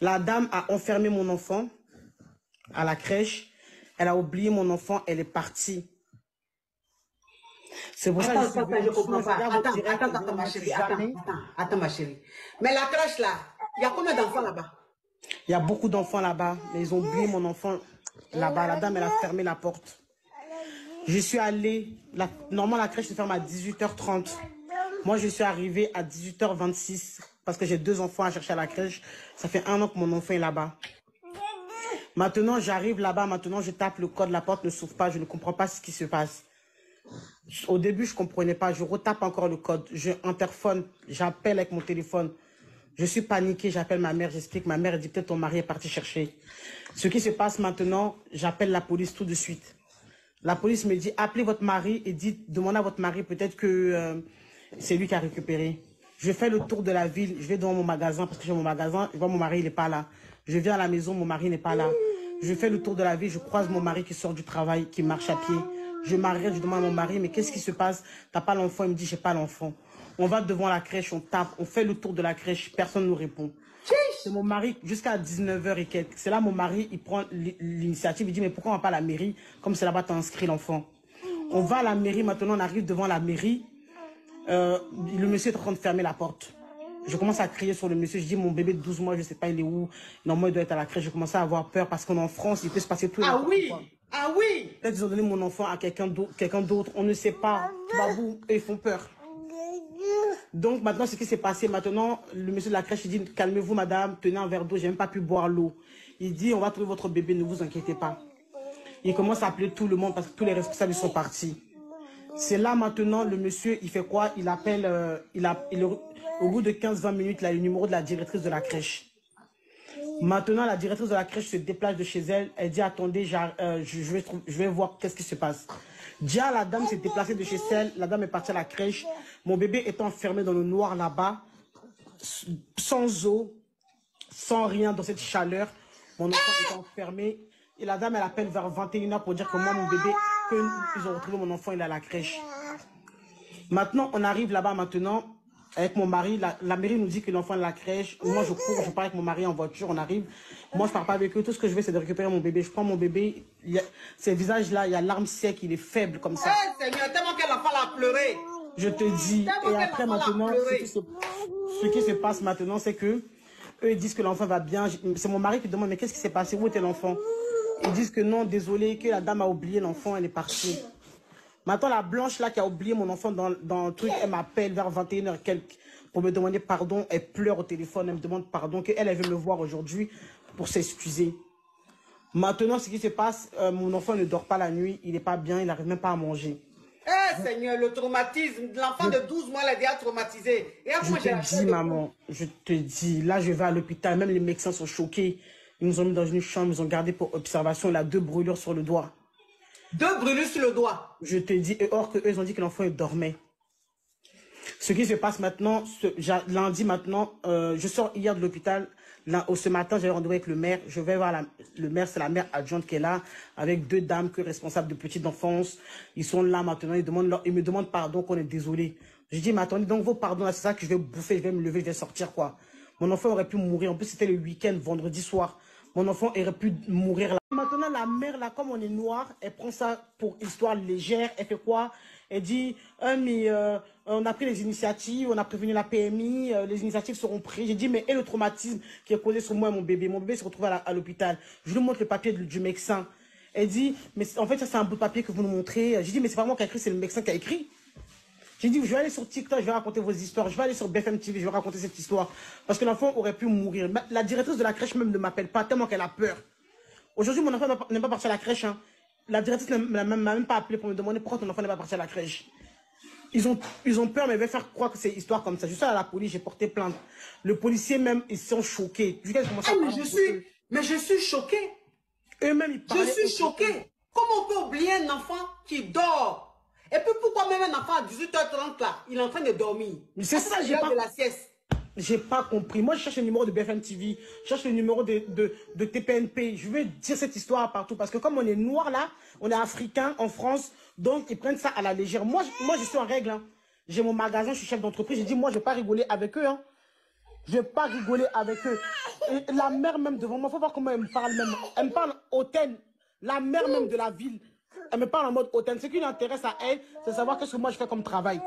La dame a enfermé mon enfant à la crèche. Elle a oublié mon enfant, elle est partie. C'est pour ça que je suis venue. Je comprends pas. Attends, ma chérie. Mais la crèche là, il y a combien d'enfants là-bas? Il y a beaucoup d'enfants là-bas, mais ils ont oublié mon enfant là-bas. La dame, elle a fermé la porte. Je suis allée, normalement la crèche se ferme à 18h30. Moi, je suis arrivée à 18h26 parce que j'ai 2 enfants à chercher à la crèche. Ça fait 1 an que mon enfant est là-bas. Maintenant, j'arrive là-bas, maintenant je tape le code, la porte ne s'ouvre pas, je ne comprends pas ce qui se passe. Au début, je ne comprenais pas, je retape encore le code, je interphone, j'appelle avec mon téléphone. Je suis paniquée, j'appelle ma mère, j'explique, ma mère dit peut-être ton mari est parti chercher. Ce qui se passe maintenant, j'appelle la police tout de suite. La police me dit, appelez votre mari et demandez à votre mari peut-être que c'est lui qui a récupéré. Je fais le tour de la ville, je vais devant mon magasin parce que j'ai mon magasin, je vois mon mari, il n'est pas là. Je viens à la maison, mon mari n'est pas là. Je fais le tour de la ville, je croise mon mari qui sort du travail, qui marche à pied. Je m'arrête, je demande à mon mari, mais qu'est-ce qui se passe? T'as pas l'enfant? Il me dit, j'ai pas l'enfant. On va devant la crèche, on tape, on fait le tour de la crèche, personne ne nous répond. C'est mon mari, jusqu'à 19h et quelques. C'est là mon mari, il prend l'initiative, il dit, mais pourquoi on va pas à la mairie? Comme c'est là-bas, t'as inscrit l'enfant. On va à la mairie, maintenant on arrive devant la mairie. Le monsieur est en train de fermer la porte. Je commence à crier sur le monsieur, je dis, mon bébé de 12 mois, je sais pas, il est où? Normalement, il doit être à la crèche. Je commence à avoir peur parce qu'en France, il peut se passer tout. Ah oui! Ah oui! Peut-être ils ont donné mon enfant à quelqu'un d'autre, on ne sait pas. Babou, ils font peur. Donc maintenant, ce qui s'est passé, maintenant, le monsieur de la crèche, il dit, calmez-vous madame, tenez un verre d'eau, j'ai même pas pu boire l'eau. Il dit, on va trouver votre bébé, ne vous inquiétez pas. Il commence à appeler tout le monde parce que tous les responsables sont partis. C'est là maintenant, le monsieur, il fait quoi? Il appelle, au bout de 15-20 minutes, il a le numéro de la directrice de la crèche. Maintenant, la directrice de la crèche se déplace de chez elle. Elle dit, attendez, je vais voir qu'est-ce qui se passe. Déjà, la dame s'est déplacée de chez elle. La dame est partie à la crèche. Mon bébé est enfermé dans le noir là-bas, sans eau, sans rien, dans cette chaleur. Mon enfant est enfermé. Et la dame, elle appelle vers 21h pour dire que moi, mon bébé, qu'ils ont retrouvé mon enfant, il est à la crèche. Maintenant, on arrive là-bas maintenant. Avec mon mari, la mairie nous dit que l'enfant est à la crèche. Moi, je cours, je pars avec mon mari en voiture, on arrive. Moi, je pars pas avec eux. Tout ce que je veux, c'est de récupérer mon bébé. Je prends mon bébé. Ces visages-là, il y a l'arme sec, il est faible comme ça. Eh Seigneur, tellement que l'enfant l'a pleuré. Je te dis. Et après, maintenant, ce qui se passe maintenant, c'est que eux, ils disent que l'enfant va bien. C'est mon mari qui demande, mais qu'est-ce qui s'est passé? Où était l'enfant? Ils disent que non, désolé, que la dame a oublié l'enfant, elle est partie. Maintenant, la blanche là qui a oublié mon enfant dans le truc, elle m'appelle vers 21h quelques pour me demander pardon. Elle pleure au téléphone, elle me demande pardon, qu'elle veut me voir aujourd'hui pour s'excuser. Maintenant, ce qui se passe, mon enfant ne dort pas la nuit, il n'est pas bien, il n'arrive même pas à manger. Eh Seigneur, le traumatisme, l'enfant de 12 mois l'a déjà traumatisé. Et après, je te dis, maman, je te dis, là je vais à l'hôpital, même les médecins sont choqués. Ils nous ont mis dans une chambre, ils nous ont gardé pour observation, il a 2 brûlures sur le doigt. 2 brûlures sur le doigt. Je te dis, et or qu'eux, ils ont dit que l'enfant dormait. Ce qui se passe maintenant, lundi maintenant, je sors hier de l'hôpital. Ce matin, j'avais rendez-vous avec le maire. Je vais voir le maire, c'est la mère adjointe qui est là, avec 2 dames que responsables de petite enfance. Ils sont là maintenant, ils me demandent pardon, qu'on est désolé. Je dis, mais attendez, donc vos pardons, c'est ça que je vais bouffer, je vais me lever, je vais sortir quoi. Mon enfant aurait pu mourir. En plus, c'était le week-end, vendredi soir. Mon enfant aurait pu mourir là. Maintenant, la mère, là, comme on est noir, elle prend ça pour histoire légère. Elle fait quoi? Elle dit, mais on a pris les initiatives, on a prévenu la PMI, les initiatives seront prises. J'ai dit, mais et le traumatisme qui est causé sur moi et mon bébé? Mon bébé se retrouve à l'hôpital. Je lui montre le papier du médecin. Elle dit, mais en fait, ça c'est un bout de papier que vous nous montrez. J'ai dit, mais c'est pas moi qui a écrit, c'est le médecin qui a écrit. J'ai dit, je vais aller sur TikTok, je vais raconter vos histoires. Je vais aller sur BFM TV, je vais raconter cette histoire. Parce que l'enfant aurait pu mourir. La directrice de la crèche même ne m'appelle pas, tellement qu'elle a peur. Aujourd'hui, mon enfant n'est pas parti à la crèche. Hein. La directrice ne m'a même pas appelé pour me demander pourquoi ton enfant n'est pas parti à la crèche. Ils ont peur, mais ils veulent faire croire que c'est une histoire comme ça. Je suis à la police, j'ai porté plainte. Le policier même, ils sont choqués. Mais je suis choqué. Eux-mêmes, ils parlent. Je suis choqué. Comment on peut oublier un enfant qui dort? Et puis pourquoi même un enfant à 18h30 là, il est en train de dormir? C'est ça, j'ai pas... de la sieste. J'ai pas compris. Moi, je cherche le numéro de BFM TV, je cherche le numéro de TPNP. Je veux dire cette histoire partout parce que comme on est noir là, on est africain en France, donc ils prennent ça à la légère. Moi je suis en règle. Hein. J'ai mon magasin, je suis chef d'entreprise. J'ai dit, moi, je vais pas rigoler avec eux. Hein. Je vais pas rigoler avec eux. Et la mère même devant moi, il faut voir comment elle me parle même. Elle me parle hautaine. La mère même de la ville. Elle me parle en mode hautaine. Ce qui l'intéresse à elle, c'est de savoir qu'est-ce que moi je fais comme travail.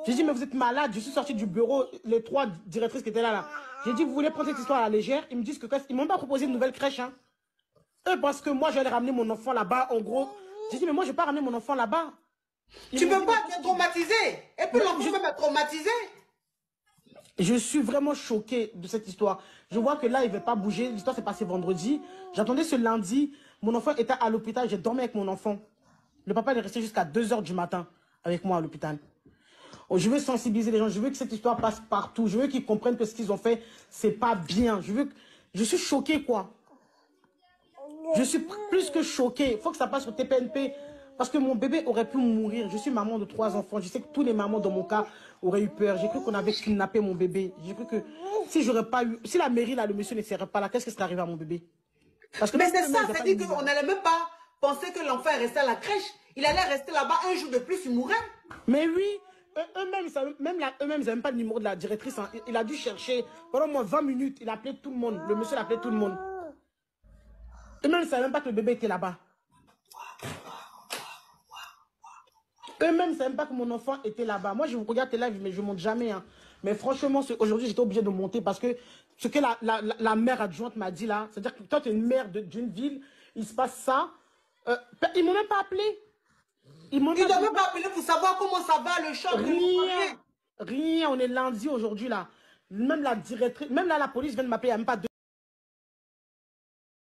J'ai dit, mais vous êtes malade. Je suis sorti du bureau, les 3 directrices qui étaient là. J'ai dit, vous voulez prendre cette histoire à la légère? Ils me disent que ils m'ont pas proposé une nouvelle crèche. Hein. Eux, parce que moi, j'allais ramener mon enfant là-bas, en gros. J'ai dit, mais moi, je vais pas ramener mon enfant là-bas. Tu peux pas être traumatisé. Et puis l'enfant même est traumatisé. Je suis vraiment choquée de cette histoire. Je vois que là, il ne veut pas bouger. L'histoire s'est passée vendredi. J'attendais ce lundi. Mon enfant était à l'hôpital. J'ai dormi avec mon enfant. Le papa est resté jusqu'à 2 h du matin avec moi à l'hôpital. Oh, je veux sensibiliser les gens. Je veux que cette histoire passe partout. Je veux qu'ils comprennent que ce qu'ils ont fait, c'est pas bien. Je suis choquée, quoi. Je suis plus que choquée. Il faut que ça passe au TPNP. Parce que mon bébé aurait pu mourir. Je suis maman de 3 enfants. Je sais que tous les mamans dans mon cas auraient eu peur. J'ai cru qu'on avait kidnappé mon bébé. J'ai cru que si j'aurais pas eu... Si la mairie, là, le monsieur ne serait pas là, qu'est-ce qui serait arrivé à mon bébé? Parce que mais c'est ça, c'est-à-dire qu'on n'allait même pas penser que l'enfant est resté à la crèche. Il allait rester là-bas un jour de plus, il mourrait. Mais oui, eux-mêmes, ils n'avaient même pas le numéro de la directrice. Hein. Il a dû chercher pendant moins 20 minutes. Il a appelé tout le monde. Le monsieur a appelé tout le monde. Eux-mêmes, ils ne savaient même pas que le bébé était là-bas. Eux-mêmes ne savaient même pas que mon enfant était là-bas. Moi, je vous regarde tes lives, mais je ne monte jamais. Hein. Mais franchement, aujourd'hui, j'étais obligée de monter parce que ce que la mère adjointe m'a dit là, c'est-à-dire que toi, tu es une mère d'une ville, il se passe ça. Ils ne m'ont même pas appelé. Ils ne m'ont même pas appelé pour savoir comment ça va, le choc. Rien. On est lundi aujourd'hui là. Même la directrice, même là, la police vient de m'appeler il n'y a même pas 2